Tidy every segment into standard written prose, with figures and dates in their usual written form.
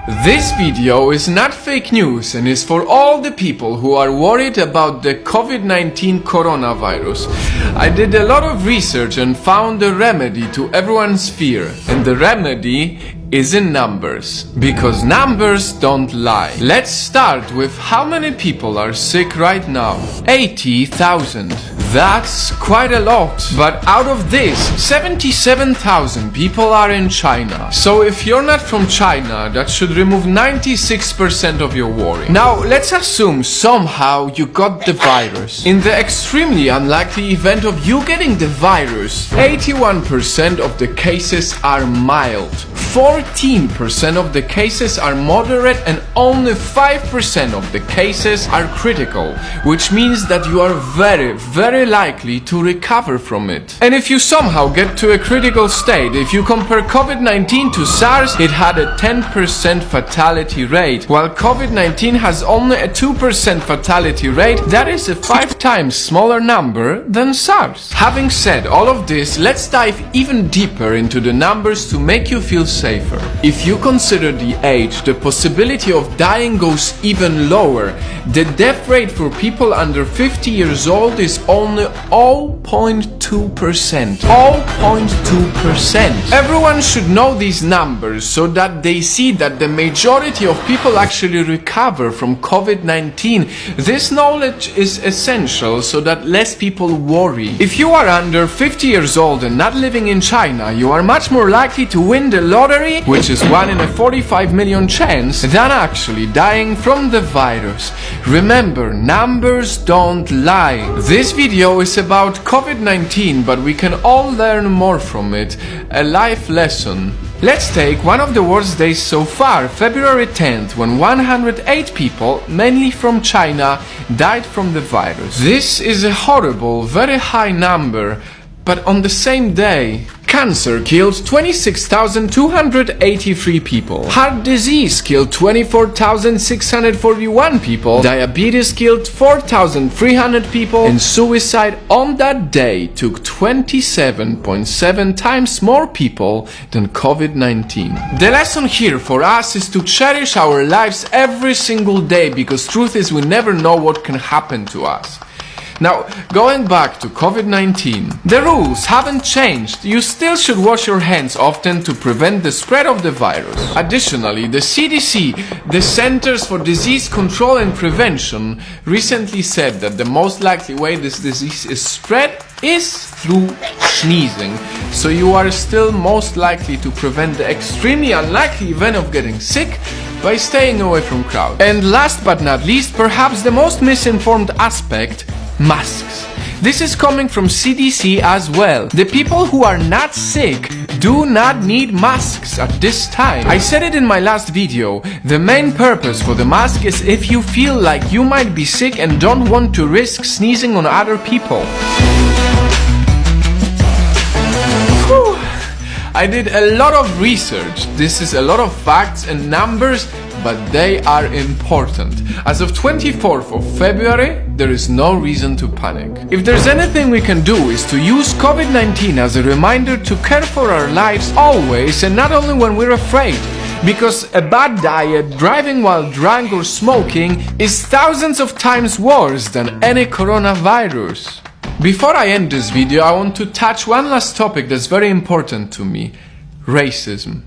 This video is not fake news and is for all the people who are worried about the COVID-19 coronavirus. I did a lot of research and found a remedy to everyone's fear, and the remedy is in numbers, because numbers don't lie. Let's start with how many people are sick right now. 80,000. That's quite a lot, but out of this, 77,000 people are in China. So if you're not from China, that should remove 96% of your worry. Now let's assume somehow you got the virus. In the extremely unlikely event of you getting the virus, 81% of the cases are mild, 14% of the cases are moderate, and only 5% of the cases are critical, which means that you are very likely to recover from it. And if you somehow get to a critical state, if you compare COVID-19 to SARS, it had a 10% fatality rate, while COVID-19 has only a 2% fatality rate. That is a 5 times smaller number than SARS. Having said all of this, let's dive even deeper into the numbers to make you feel safer. If you consider the age, the possibility of dying goes even lower. The death rate for people under 50 years old is only 0.2%. 0.2%. Everyone should know these numbers so that they see that the majority of people actually recover from COVID-19. This knowledge is essential so that less people worry. If you are under 50 years old and not living in China, you are much more likely to win the lottery, which is 1 in a 45 million chance, than actually dying from the virus. Remember, numbers don't lie. This video is about COVID-19, but we can all learn more from it. A life lesson. Let's take one of the worst days so far, February 10th, when 108 people, mainly from China, died from the virus. This is a horrible, very high number, but on the same day, cancer killed 26,283 people. Heart disease killed 24,641 people. Diabetes killed 4,300 people. And suicide on that day took 27.7 times more people than COVID-19. The lesson here for us is to cherish our lives every single day, because truth is we never know what can happen to us. Now, going back to COVID-19, the rules haven't changed. You still should wash your hands often to prevent the spread of the virus. Additionally, the CDC, the Centers for Disease Control and Prevention, recently said that the most likely way this disease is spread is through sneezing. So you are still most likely to prevent the extremely unlikely event of getting sick by staying away from crowds. And last but not least, perhaps the most misinformed aspect, masks. This is coming from CDC as well. The people who are not sick do not need masks at this time. I said it in my last video. The main purpose for the mask is if you feel like you might be sick and don't want to risk sneezing on other people. Whew. I did a lot of research. This is a lot of facts and numbers, but they are important. As of 24th of February, there is no reason to panic. If there's anything we can do is to use COVID-19 as a reminder to care for our lives always, and not only when we're afraid. Because a bad diet, driving while drunk, or smoking is thousands of times worse than any coronavirus. Before I end this video, I want to touch one last topic that's very important to me: racism.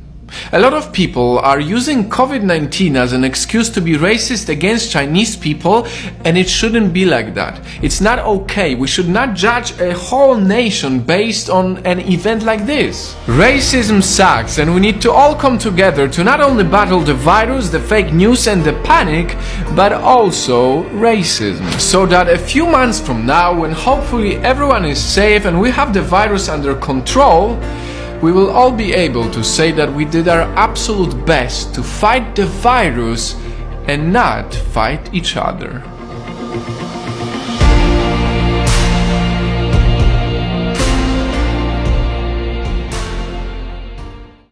A lot of people are using COVID-19 as an excuse to be racist against Chinese people, and it shouldn't be like that. It's not okay. We should not judge a whole nation based on an event like this. Racism sucks, and we need to all come together to not only battle the virus, the fake news and the panic, but also racism. So that a few months from now, when hopefully everyone is safe and we have the virus under control, we will all be able to say that we did our absolute best to fight the virus and not fight each other.